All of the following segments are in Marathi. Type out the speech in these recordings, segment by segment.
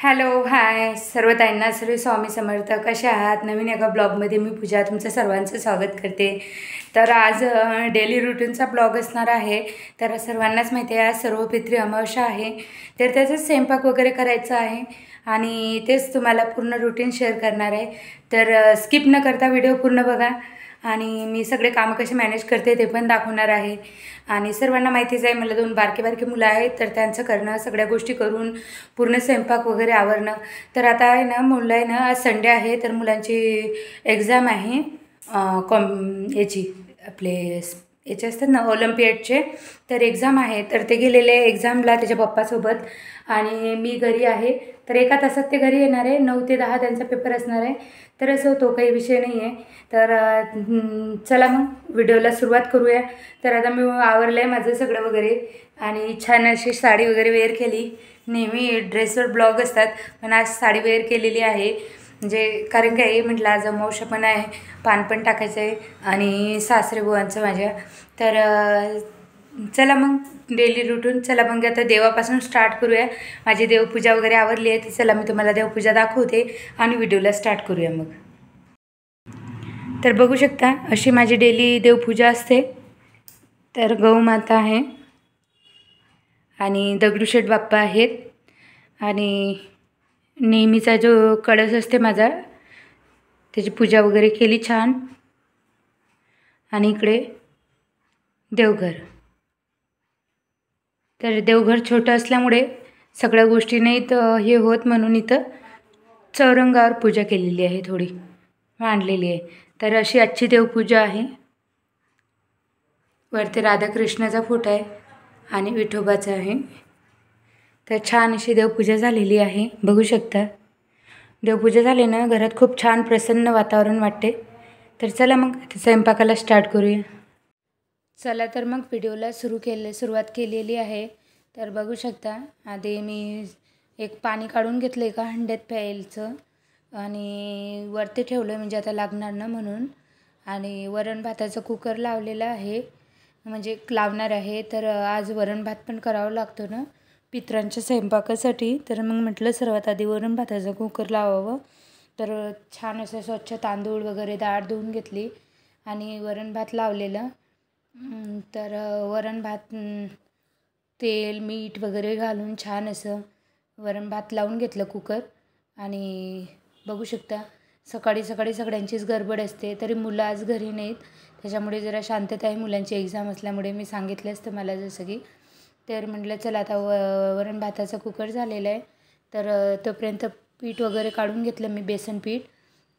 हॅलो हाय सर्व ताईंना सर्व स्वामी समर्थ कसे आहात। नवीन एका ब्लॉगमध्ये मी पूजा तुमचं सर्वांचं स्वागत करते। तर आज डेली रुटीनचा ब्लॉग असणार आहे। तर सर्वांनाच माहिती आहे आज सर्वपित्री अमावस्या आहे, तर त्याचाच स्वयंपाक वगैरे करायचा आहे आणि तेच तुम्हाला पूर्ण रुटीन शेअर करणार आहे। तर स्किप न करता व्हिडिओ पूर्ण बघा आणि मी सगळे काम कसे मॅनेज करते ते पण दाखवणार आहे। आणि सर्वांना माहितीच आहे मला दोन बारके मुलं आहेत, तर त्यांचं करणं सगळ्या गोष्टी करून पूर्ण स्वयंपाक वगैरे आवरणं। तर आता आहे ना मुलं आहे ना आज संडे आहे, तर मुलांची एक्झाम आहे याची आपले याचे असतात ना ऑलिम्पियाडचे, तर एक्झाम आहे। तर ते गेलेले एक्झामला त्याच्या पप्पासोबत आणि मी घरी आहे। तर एका तासात ते घरी येणार आहे, 9 ते 10 त्यांचा पेपर असणार आहे। तर असं तो काही विषय नाही आहे। तर चला मग व्हिडिओला सुरुवात करूया। तर आता मी आवरलं आहे माझं सगळं वगैरे आणि छान अशी साडी वगैरे वेअर केली। नेहमी ड्रेसवर ब्लॉग असतात पण आज साडी वेअर केलेली आहे, म्हणजे कारण काय म्हटलं आज अमावस्या पण आहे, पान पण टाकायचं आहे आणि सासरे बुवांचं माझ्या। तर चला मग डेली रुटीन चला मग आता देवापासून स्टार्ट करूया। माझी देवपूजा वगैरे आवरली आहे, ती चला मी तुम्हाला देवपूजा दाखवते आणि व्हिडिओला स्टार्ट करूया मग। तर बघू शकता अशी माझी डेली देवपूजा असते। तर गौमाता आहे आणि दगडूशेठ बाप्पा आहेत आणि नेहमीचा जो कळस असते माझा त्याची पूजा वगैरे केली छान। आणि इकडे देवघर, तर देवघर छोटं असल्यामुळे सगळ्या गोष्टी नाहीत हे होत, म्हणून इथं चौरंगावर पूजा केलेली आहे, थोडी मांडलेली आहे। तर अशी आजची देवपूजा आहे। वरती राधाकृष्णाचा फोटो आहे आणि विठोबाचा आहे। तर छान अशी देवपूजा झालेली आहे, बघू शकता। देवपूजा झाली ना घरात खूप छान प्रसन्न वातावरण वाटते। तर चला मग स्वयंपाकाला स्टार्ट करूया। चला तर मग व्हिडिओला सुरुवात केलेली आहे। तर बघू शकता आधी मी एक पाणी काढून घेतलं एका हंड्यात प्यायचं आणि वरती ठेवलं म्हणजे आता लागणार ना म्हणून। आणि वरण भाताचं कुकर लावलेलं आहे, म्हणजे लावणार आहे। तर आज वरण भात पण करावं लागतो ना पितरांच्या स्वयंपाकासाठी, तर मग म्हटलं सर्वात आधी वरण भाताचं कुकर लावावं। तर छान असं स्वच्छ तांदूळ वगैरे डाळ धुवून घेतली आणि वरण भात लावलेलं। तर वरण भात तेल मीठ वगैरे घालून छान असं वरण भात लावून घेतलं कुकर। आणि बघू शकता सकाळी सगळ्यांचीच गडबड असते, तरी मुलं आज घरी नाहीत त्याच्यामुळे जरा शांतता आहे, मुलांची एक्झाम असल्यामुळे मी सांगितलं असतं मला जसं की। तर म्हटलं चला आता वरण भाताचा कुकर झालेला आहे, तर तोपर्यंत पीठ वगैरे काढून घेतलं मी बेसन पीठ।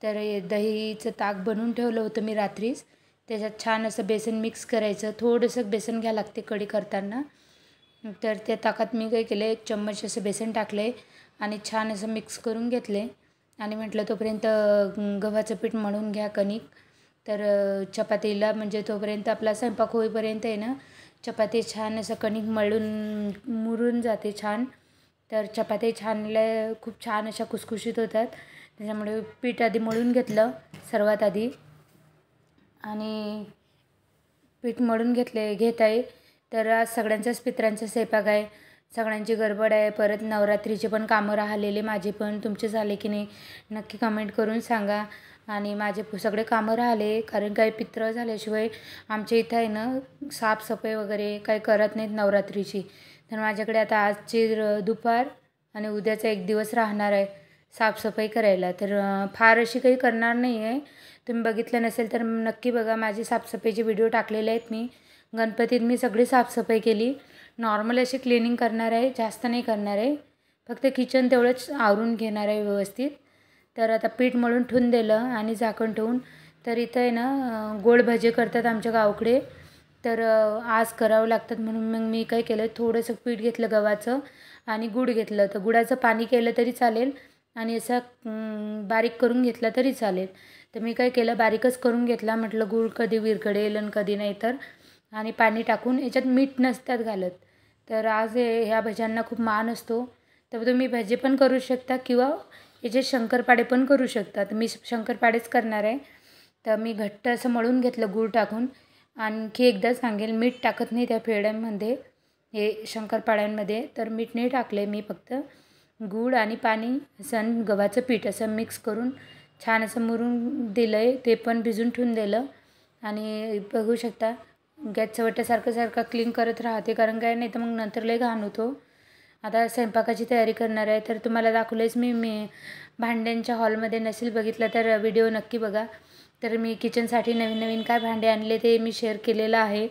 तर दहीचं ताक बनवून ठेवलं होतं मी रात्रीच, त्याच्यात छान असं बेसन मिक्स करायचं, थोडंसं बेसन घ्यावं लागते कढी करताना। तर त्या ताकात मी काय केलं एक चम्मच असं बेसन टाकले आणि छान असं मिक्स करून घेतले आणि म्हटलं तोपर्यंत गव्हाचं पीठ मळून घ्या कणिक। तर चपातीला म्हणजे तोपर्यंत आपला स्वयंपाक होईपर्यंत आहे ना चपाती छान असं कणिक मुरून जाते छान। तर चपाती खूप छान अशा खुसखुशीत होतात, त्याच्यामुळे पीठ आधी मळून घेतलं सर्वात आधी आणि पीठ मळून घेत आहे। तर आज सगळ्यांचाच पितरांचा स्वयंपाक आहे, सगळ्यांची गडबड आहे। परत नवरात्रीचे पण कामं राहिलेले माझे पण, तुमचे झाले की नाही नक्की कमेंट करून सांगा। आणि माझे सगळे कामं राहिले, कारण काही पित्र झाल्याशिवाय आमच्या इथं आहे ना साफसफाई वगैरे काही करत नाहीत नवरात्रीची। तर माझ्याकडे आता आजची दुपार आणि उद्याचा एक दिवस राहणार आहे साफसफाई करायला। तर फार अशी काही करणार नाही आहे, तुम्ही बघितलं नसेल तर नक्की बघा, माझी साफसफाईचे व्हिडिओ टाकलेले आहेत मी। गणपतीत मी सगळी साफसफाई केली, नॉर्मल अशी क्लिनिंग करणार आहे, जास्त नाही करणार आहे, फक्त किचन तेवढंच आवरून घेणार आहे व्यवस्थित। तर आता पीठ मळून ठेवून दिलं आणि झाकण ठेवून। तर इथं आहे ना गोड भजे करतात आमच्या गावकडे, तर आज करावं लागतात म्हणून मग मी काय केलं थोडंसं पीठ घेतलं गव्हाचं आणि गूळ घेतलं। तर गुळाचं पाणी केलं तरी चालेल आणि असं बारीक करून घेतलं तरी चालेल। तर मी काय केलं बारीकच करून घेतला, म्हटलं गूळ कधी विरघळेल आणि कधी नाही तर, आणि पाणी टाकून याच्यात मीठ नसतात घालत। तर आज ह्या भज्यांना खूप मान असतो, तर तुम्ही भजे पण करू शकता किंवा याचे शंकरपाळे पण करू शकता। तर मी शंकरपाळेच करणार आहे। तर मी घट्ट असं मळून घेतलं गूळ टाकून। आणखी एकदा सांगेल मीठ टाकत नाही त्या पेढ्यांमध्ये, हे शंकरपाळ्यांमध्ये तर मीठ नाही टाकले मी फक्त। गूळ आणि पाणी असं गव्हाचं पीठ असं मिक्स करून छान असं मुरून दिलं आहे, ते पण भिजून ठेवून दिलं. आणि बघू शकता गॅसचं वट्या सारखं क्लीन करत राहते, कारण काय नाही तर मग नंतर लय घाण होतो. आता स्वयंपाकाची तयारी करणार आहे. तर तुम्हाला दाखवलेच मी भांड्यांच्या हॉलमध्ये नसेल बघितलं तर व्हिडिओ नक्की बघा. तर मी किचनसाठी नवीन काय भांडे आणले ते मी शेअर केलेलं आहे.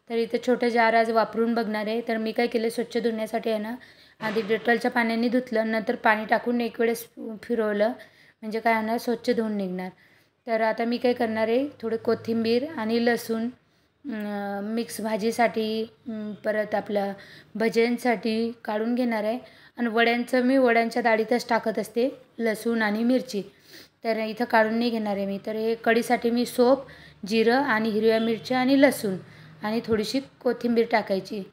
तर इथं छोटं जार आज वापरून बघणार आहे. तर मी काय केलं, स्वच्छ धुण्यासाठी आहे ना आधी डेटॉलच्या पाण्याने धुतलं, नंतर पाणी टाकून एक वेळेस फिरवलं, म्हणजे काय होणार स्वच्छ धुवून निघणार. तर आता मी काय करणार आहे, थोडे कोथिंबीर आणि लसूण मिक्स भाजीसाठी परत आपल्या भज्यांसाठी काढून घेणार आहे. आणि वड्यांच्या डाळीतच टाकत असते लसूण आणि मिरची. तर इथं काढून नाही घेणार आहे मी. तर हे कढीसाठी मी सोप, जिरं आणि हिरव्या मिरच्या आणि लसूण आणि थोडीशी कोथिंबीर टाकायची.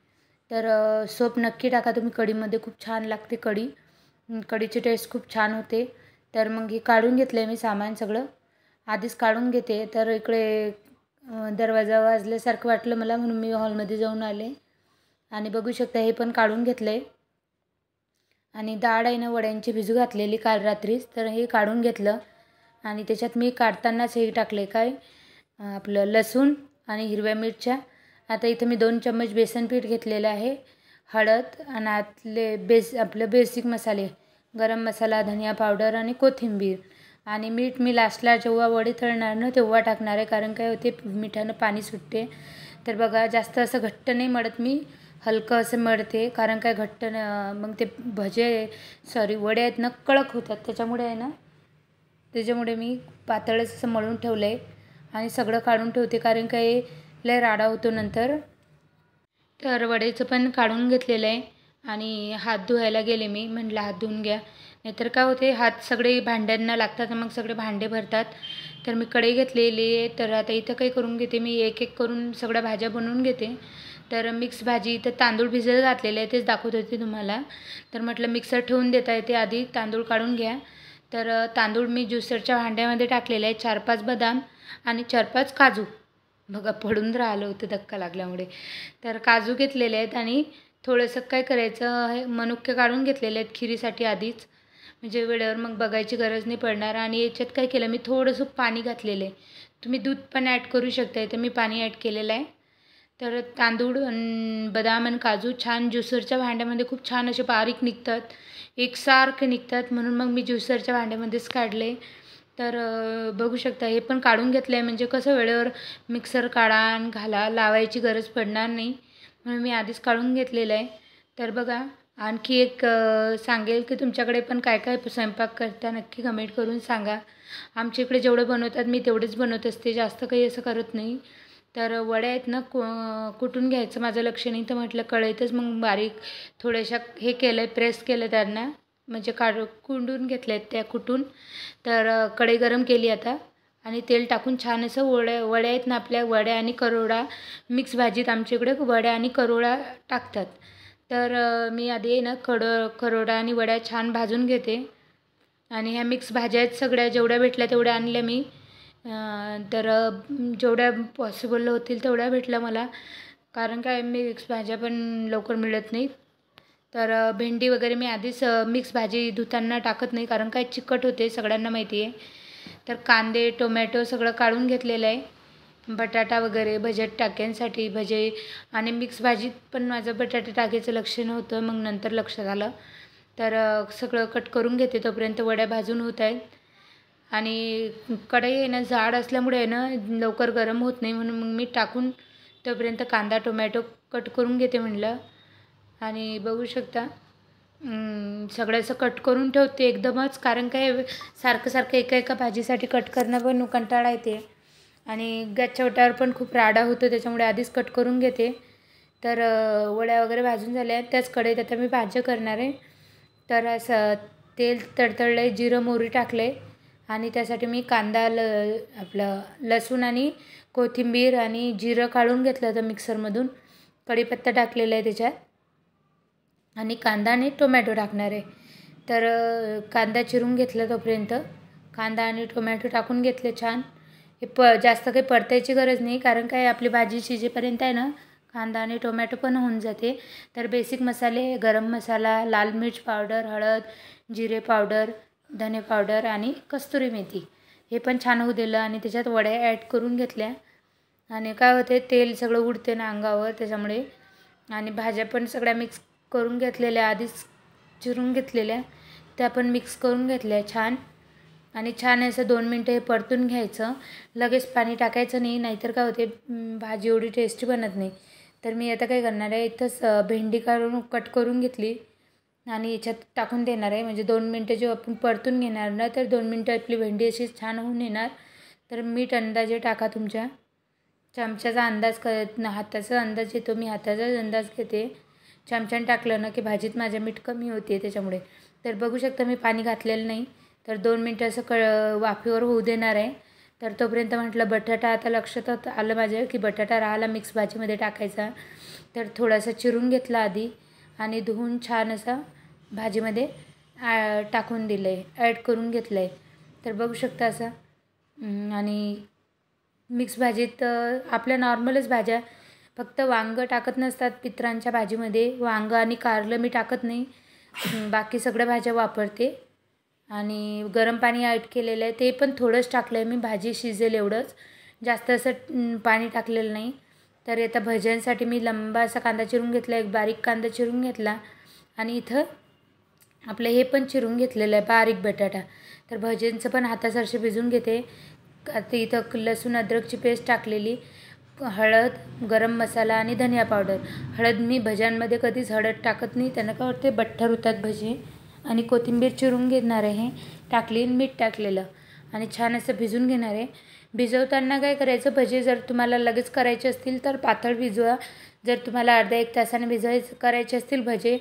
तर सोप नक्की टाका तुम्ही, कढीमध्ये खूप छान लागते कढीची टेस्ट खूप छान होते. तर मग हे काढून घेतलं आहे मी सामान सगळं, आधीच काढून घेते. तर इकडे दरवाजा वाजल्यासारखं वाटलं मला, म्हणून मी हॉलमध्ये जाऊन आले आणि बघू शकता हे पण काढून घेतलं आहे. आणि डाळ आहे ना वड्यांची भिजू घातलेली काल रात्रीच, तर हे काढून घेतलं. आणि त्याच्यात मी काढतानाच हे टाकले काय आपलं लसूण आणि हिरव्या मिरच्या. आता इथं मी 2 चम्मच बेसन पीठ घेतलेलं आहे, हळद आणि आपलं बेसिक मसाले, गरम मसाला, धनिया पावडर आणि कोथिंबीर आणि मीठ मी लास्टला जेव्हा वडे तळणार ना तेव्हा टाकणार आहे, कारण काय होते मिठानं पाणी सुटते. तर बघा जास्त असं घट्ट नाही मळत मी, हलकं असं मळते, कारण काय घट्ट मग ते वडे आहेत ना कडक होतात, त्याच्यामुळे मी पातळच असं मळून ठेवलं आहे. आणि सगळं काढून ठेवते, कारण काय लय राडा होतो नंतर. तर वड्याचं पण काढून घेतलेलं आहे. आणि हात धुवायला गेले मी, म्हटलं हात धुवून घ्या, नाहीतर काय होते हात सगळे भांड्यांना लागतात, मग सगळे भांडे भरतात. तर मी कढई घेतलेली आहे. तर आता इथं काही करून घेते मी, एक करून सगळ्या भाज्या बनवून घेते. तर मिक्स भाजी इथं तांदूळ भिजत घातलेले आहे, तेच दाखवत होते तुम्हाला. तर म्हटलं मिक्सर ठेवून देता येते, आधी तांदूळ काढून घ्या. तर तांदूळ मी ज्युसरच्या भांड्यामध्ये टाकलेलं आहे, 4-5 बदाम आणि 4-5 काजू. बघा पडून राहिलं होतं धक्का लागल्यामुळे. तर काजू घेतलेले आहेत आणि थोडंसं काय करायचं, हे मनुके काढून घेतलेले आहेत खिरीसाठी आधीच, म्हणजे वेळेवर मग बघायची गरज नाही पडणार. आणि याच्यात काय केलं मी, थोडंसं पाणी घातलेलं आहे, तुम्ही दूध पण ॲड करू शकता, तर मी पाणी ॲड केलेलं आहे. तर तांदूळ बदाम आणि काजू छान ज्युसरच्या भांड्यामध्ये खूप छान असे बारीक निघतात, एकसारखे निघतात, म्हणून मग मी ज्युसरच्या भांड्यामध्येच काढले. तर बघू शकता हे पण काढून घेतलं आहे, म्हणजे कसं वेळेवर मिक्सर काढा आणि घाला, लावायची गरज पडणार नाही, म्हणून मी आधीच काढून घेतलेलं आहे. तर बघा आणखी एक सांगेल की तुमच्याकडे पण काय स्वयंपाक करता नक्की कमेंट करून सांगा. आमच्या इकडे जेवढं बनवतात मी तेवढेच बनवत असते, जास्त काही असं करत नाही. तर वड्या आहेत ना कुटून घ्यायचं माझं लक्ष नाही, तर म्हटलं कढईतच मग बारीक थोड्याशा हे केलं आहे, प्रेस केलं त्यांना, म्हणजे कुंडून घेतल्या आहेत त्या कुटून. तर कढई गरम केली आता आणि तेल टाकून छान असं वड्या आहेत ना आपल्या, वड्या आणि करोडा मिक्स भाजीत आमच्या इकडे वड्या आणि करोडा टाकतात. तर मी आधी आहे ना करोडा आणि वड्या छान भाजून घेते. आणि ह्या मिक्स भाज्या आहेत सगळ्या, जेवढ्या भेटल्या तेवढ्या आणल्या मी. तर जेवढ्या पॉसिबल होतील तेवढ्या भेटल्या मला, कारण काय मिक्स भाज्या पण लवकर मिळत नाहीत. तर भेंडी वगैरे मी आधीच मिक्स भाजी धुताना टाकत नाही, कारण काय चिकट होते सगळ्यांना माहिती आहे. तर कांदे टोमॅटो सगळं काढून घेतलेलं आहे, बटाटा वगैरे भज्यात टाक्यांसाठी भजे. आणि मिक्स भाजीत पण माझं बटाटे टाकायचं लक्ष नव्हतं, मग नंतर लक्षात आलं. तर सगळं कट करून घेते, तोपर्यंत वड्या भाजून होत आहेत. आणि कढई आहे ना जाड असल्यामुळे आहे ना लवकर गरम होत नाही, म्हणून मग मी टाकून तोपर्यंत कांदा टोमॅटो कट करून घेते म्हणलं. आणि बघू शकता सगळं असं कट करून ठेवते एकदमच, कारण काय सारखं एका भाजीसाठी कट करणं पण कंटाळा येते आणि गॅसच्या ओट्यावर पण खूप राडा होतो, त्याच्यामुळे आधीच कट करून घेते. तर वड्या वगैरे भाजून झाल्या, त्याच कढईत आता मी भाज्या करणार आहे. तर असं तेल तडतडलं आहे, जिरं मोहरी टाकले आणि त्यासाठी मी कांदा आपलं लसूण आणि कोथिंबीर आणि जिरं काढून घेतलं होतं मिक्सरमधून, कढीपत्ता टाकलेला आहे त्याच्यात आणि कांदा आणि टोमॅटो टाकणार आहे. तर कांदा चिरून घेतला, तोपर्यंत कांदा आणि टोमॅटो टाकून घेतले छान. हे जास्त काही परतायची गरज नाही, कारण काय आपली भाजी शिजेपर्यंत आहे ना कांदा आणि टोमॅटो पण होऊन जाते. तर बेसिक मसाले गरम मसाला, लाल मिर्च पावडर, हळद, जिरे पावडर, धने पावडर आणि कस्तुरी मेथी हे पण छान होऊ दिलं आणि त्याच्यात वड्या ॲड करून घेतल्या. आणि काय होते तेल सगळं उडते ना अंगावर त्याच्यामुळे. आणि भाज्या पण सगळ्या मिक्स करून घेतलेल्या आधीच चिरून घेतलेल्या त्या पण मिक्स करून घेतल्या छान. आणि छान असं 2 मिनटं हे परतून घ्यायचं. लगेच पाणी टाकायचं नाही, नाहीतर काय होते भाजी एवढी टेस्टी बनत नाही. तर मी आता काय करणार आहे इथंच भेंडी काढून कट करून घेतली आणि याच्यात टाकून देणार आहे. म्हणजे 2 मिनटं जेव्हा आपण परतून घेणार ना तर 2 मिनटं आपली भेंडी अशी छान होऊन येणार. तर मीठ अंदाजे टाका तुमच्या चमच्याचा अंदाज करत ना, हाताचा अंदाज येतो, मी हाताचाच अंदाज घेते. चमच्याने टाकलं ना की भाजीत माझ्या मीठ कमी होते त्याच्यामुळे. तर बघू शकता मी पाणी घातलेलं नाही. तर 2 मिनटं असं वाफेवर होऊ देणार आहे. तर तोपर्यंत म्हटलं बटाटा आता लक्षात आलं माझ्या की बटाटा राहिला मिक्स भाजीमध्ये टाकायचा. तर थोडासा चिरून घेतला आधी आणि धुवून छान असा भाजीमध्ये टाकून दिलं आहे, ॲड करून घेतलं आहे. तर बघू शकता असं. आणि मिक्स भाजीत आपल्या नॉर्मलच भाज्या फक्त वांगं टाकत नसतात पित्रांच्या भाजीमध्ये. वांगं आणि कारलं मी टाकत नाही, बाकी सगळ्या भाज्या वापरते. आणि गरम पाणी ॲड केलेलं आहे, ते पण थोडंच टाकलं आहे मी, भाजी शिजेल एवढंच, जास्त असं पाणी टाकलेलं नाही. तर आता भज्यांसाठी मी लंबा असा कांदा चिरून घेतला, एक बारीक कांदा चिरून घेतला आणि इथं आपलं हे पण चिरून घेतलेलं आहे बारीक बटाटा. तर भज्यांचं पण हातासारखे भिजून घेते. आता इथं लसूण अद्रकची पेस्ट टाकलेली, हळद, गरम मसाला आणि धनिया पावडर. हळद मी भज्यांमध्ये कधीच हळद टाकत नाही, त्यांना काय वाटते बठ्ठर होतात भजी. आणि कोथिंबीर चिरून घेणार आहे टाकली, मीठ टाकलेलं आणि छान असं भिजून घेणार आहे. भिजवताना काय करायचं, भजी जर तुम्हाला लगेच करायचे असतील तर पातळ भिजवा. जर तुम्हाला अर्धा 1 तासाने करायचे असतील भजे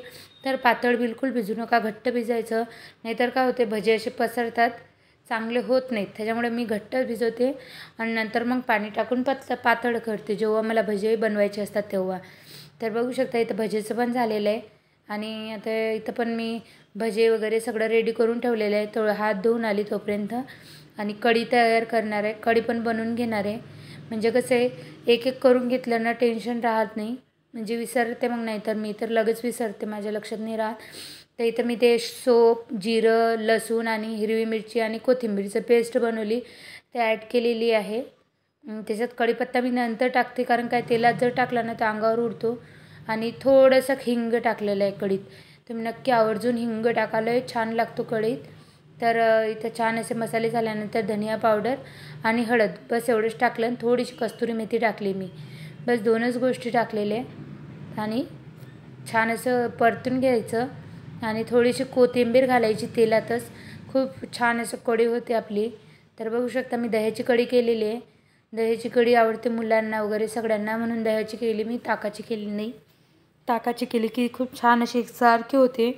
तर पातळ बिलकुल भिजू नका, घट्ट भिजायचं. नाहीतर काय होते भजे असे पसरतात, चांगले होत नाहीत. त्याच्यामुळे मी घट्ट भिजवते आणि नंतर मग पाणी टाकून पातळ करते जेव्हा मला भजे बनवायचे असतात तेव्हा. तर बघू शकता इथं भजेचं पण झालेलं आहे. आणि आता इथं पण मी भजे वगैरे सगळं रेडी करून ठेवलेलं आहे. थोडं हात धुवून आली तोपर्यंत. आणि कढी तयार करणार आहे, कढी पण बनवून घेणार आहे. म्हणजे कसं आहे एक एक करून घेतलं ना टेन्शन राहत नाही, म्हणजे विसरते मग, नाही तर मी तर लगेच विसरते, माझ्या लक्षात नाही राहत. तर इथं मी ते सोप, जिरं, लसूण आणि हिरवी मिरची आणि कोथिंबीरचं पेस्ट बनवली ते ॲड केलेली आहे. त्याच्यात कढीपत्ता मी नंतर टाकते, कारण काय तेलात जर टाकला ना तर अंगावर उडतो. आणि थोडंसं हिंग टाकलेलं आहे कढीत. तुम्ही नक्की आवर्जून हिंग टाकायला, छान लागतो कढीत. तर इथं छान असे मसाले झाल्यानंतर धनिया पावडर आणि हळद बस एवढंच टाकलं आणि थोडीशी कस्तुरी मेथी टाकली मी, बस 2च गोष्टी टाकलेल्या. आणि छान असं परतून घ्यायचं आणि थोडीशी कोथिंबीर घालायची तेलातच, खूप छान असं कढी होते आपली. तर बघू शकता मी दह्याची कढी केलेली आहे. दह्याची कढी आवडते मुलांना वगैरे सगळ्यांना, म्हणून दह्याची केली मी, ताकाची केली नाही. ताकाची केली की खूप छान अशी एकसारखी होते.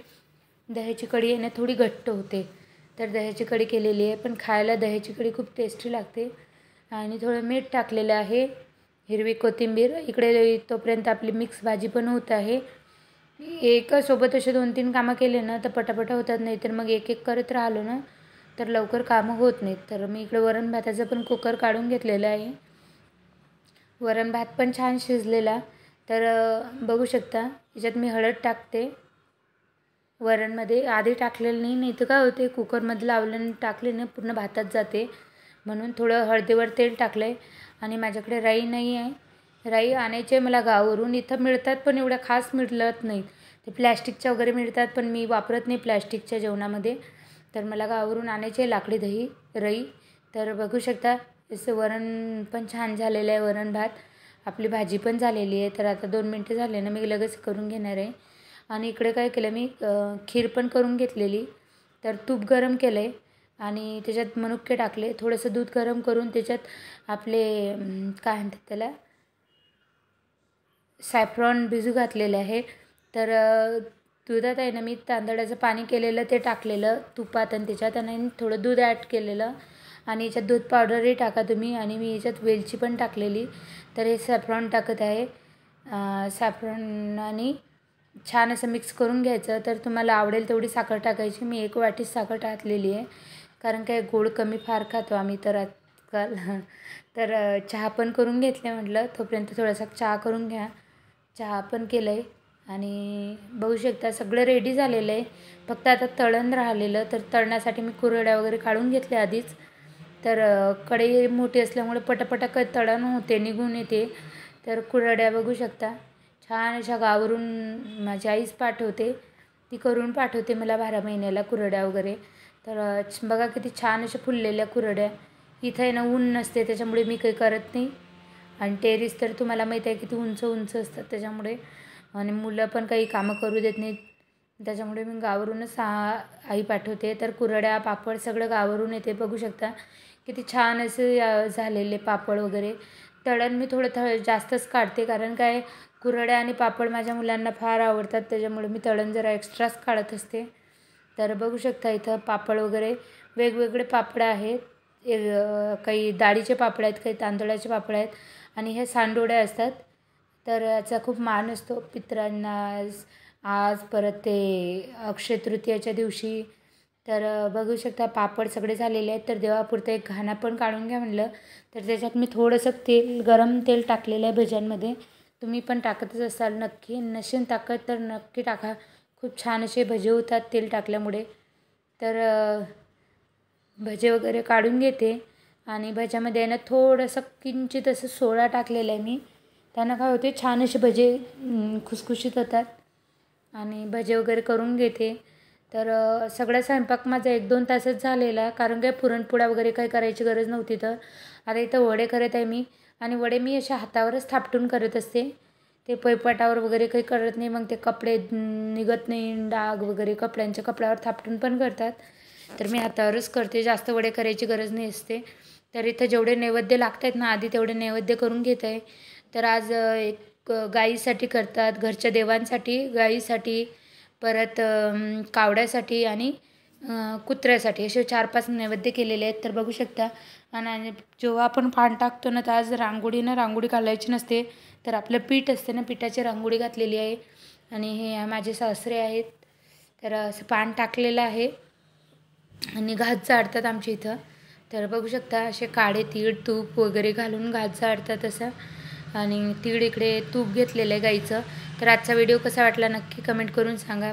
दह्याची कढी आहे ना थोडी घट्ट होते. तर दह्याची कढी केलेली आहे, पण खायला दह्याची कढी खूप टेस्टी लागते. आणि थोडं मीठ टाकलेलं आहे, हिरवी कोथिंबीर. इकडे तोपर्यंत आपली मिक्स भाजी पण होत आहे. एकासोबत असे 2-3 कामं केले ना तर पटापटा होतात, नाही तर मग एक एक करत राहिलो ना तर लवकर कामं होत नाहीत. तर मी इकडे वरण भाताचं पण कुकर काढून घेतलेलं आहे. वरण भात पण छान शिजलेला. तर बघू शकता याच्यात मी हळद टाकते. वरणमध्ये आधी टाकलेलं नाही तर काय होते कुकरमध्ये लावल्याने टाकले ना पूर्ण भातात जाते, म्हणून थोडं हळदीवर तेल टाकलं आहे. आणि माझ्याकडे राई नाही आहे, राई आणायचे मला गावावरून. इथं मिळतात पण एवढ्या खास मिळत नाही, ते प्लॅस्टिकच्या वगैरे मिळतात, पण मी वापरत नाही प्लॅस्टिकच्या जेवणामध्ये. तर मला गावावरून आणायचे लाकडी राई. तर बघू शकता असं वरण पण छान झालेलं आहे, वरण भात. आपली भाजी पण झालेली आहे. तर आता 2 मिनटं झाले ना मी लगेच करून घेणार आहे. आणि इकडे काय केलं मी, खीर पण करून घेतलेली. तर तूप गरम केलं आहे आणि त्याच्यात मनुके टाकले, थोडंसं दूध गरम करून त्याच्यात आपले काय म्हणतात त्याला, सॅफ्रॉन भिजू घातलेलं आहे. तर दुधात आहे ना मी तांदळाचं पाणी केलेलं ते टाकलेलं तुपात आणि त्याच्यात, आणि थोडं दूध ॲड केलेलं. आणि याच्यात दूध पावडरही टाका तुम्ही. आणि मी याच्यात वेलची पण टाकलेली. तर हे सॅफ्रॉन टाकत आहे, सॅफ्रॉन. आणि छान असं मिक्स करून घ्यायचं. तर तुम्हाला आवडेल तेवढी साखर टाकायची, मी 1 वाटी साखर टाकलेली आहे, कारण काय गोड कमी फार खातो आम्ही तर आजकाल. तर चहा पण करून घेतले, म्हटलं तोपर्यंत थोडासा चहा करून घ्या. चहा पण केलं आहे आणि बघू शकता सगळं रेडी झालेलं आहे. फक्त आता तळण राहिलेलं, तर तळण्यासाठी मी कुरड्या वगैरे काढून घेतल्या आधीच. तर कढई मोठी असल्यामुळे पटापटा तळण होते, निघून येते. तर कुरड्या बघू शकता छान अशा गावावरून माझी आईच पाठवते, ती करून पाठवते मला 12 महिन्याला कुरड्या वगैरे. तर बघा किती छान अशा फुललेल्या कुरड्या. इथं आहे ना ऊन नसते, त्याच्यामुळे मी काही करत नाही. आणि टेरेस तर तुम्हाला माहीत आहे किती उंच उंच असतात, त्याच्यामुळे आणि मुलं पण काही कामं करू देत नाहीत, त्याच्यामुळे मी गावावरूनच आई पाठवते. तर कुरड्या पापड सगळं गावावरून येते. बघू शकता किती छान असे झालेले पापड वगैरे. तळण मी थोडं जास्तच काढते, कारण काय कुरड्या आणि पापड माझ्या मुलांना फार आवडतात, त्याच्यामुळे मी तळण जरा एक्स्ट्राच काढत असते. तर बघू शकता इथं पापड वगैरे वेगवेगळे पापड आहेत. काही डाळीचे पापड आहेत, काही तांदळाचे पापड आहेत आणि हे सांडोड्या असतात. तर याचा खूप मान असतो पितरांना आज परत ते अक्षय तृतीयाच्या दिवशी. तर बघू शकता पापड सगळे झालेले आहेत. तर देवापुरतं एक घाणा पण काढून घ्या म्हणलं, तर त्याच्यात मी थोडंसं गरम तेल टाकलेलं आहे भज्यांमध्ये. तुम्ही पण टाकतच असाल नक्की, नसेल टाकत तर नक्की टाका. खूप छान असे भजे होतात तेल टाकल्यामुळे. तर भजे वगैरे काढून घेते आणि भज्यामध्ये ना थोडंसं किंचित असं सोडा टाकलेलं आहे मी. त्यांना काय होते छान असे भजे खुसखुशीत होतात. आणि भजे वगैरे करून घेते. तर सगळा स्वयंपाक माझा 1-2 तासच झालेला, कारण काय पुरणपोळ्या वगैरे काही करायची गरज नव्हती. तर आता इथं वडे करत आहे मी, आणि वडे मी अशा हातावरच थापटून करत असते, ते पळपाटावर वगैरे काही करत नाही. मग ते कपडे निघत नाही, डाग वगैरे कपड्यावर थापटून पण करतात. तर मी हातावरच करते, जास्त वडे करायची गरज नाही असते. तर इथं जेवढे नैवेद्य लागत आहेत ना आधी तेवढे नैवेद्य करून घेत आहे. तर आज एक गाईसाठी करतात, घरच्या देवांसाठी, गाईसाठी, परत कावड्यासाठी आणि कुत्र्यासाठी, असे 4-5 नैवेद्य केलेले आहेत. तर बघू शकता. आणि जेव्हा आपण पान टाकतो ना, तर आज रांगोळी घालायची नसते, तर आपलं पीठ असते ना, पिठाची रांगोळी घातलेली आहे. आणि हे माझे सासरे आहेत. तर असं पान टाकलेलं आहे आणि घास जाळतात आमच्या इथं. तर बघू शकता असे काळे तीळ तूप वगैरे घालून घास जाळतात असं. आणि तीळ इकडे तूप घेतलेलं आहे गाईचं. तर आजचा व्हिडिओ कसा वाटला नक्की कमेंट करून सांगा.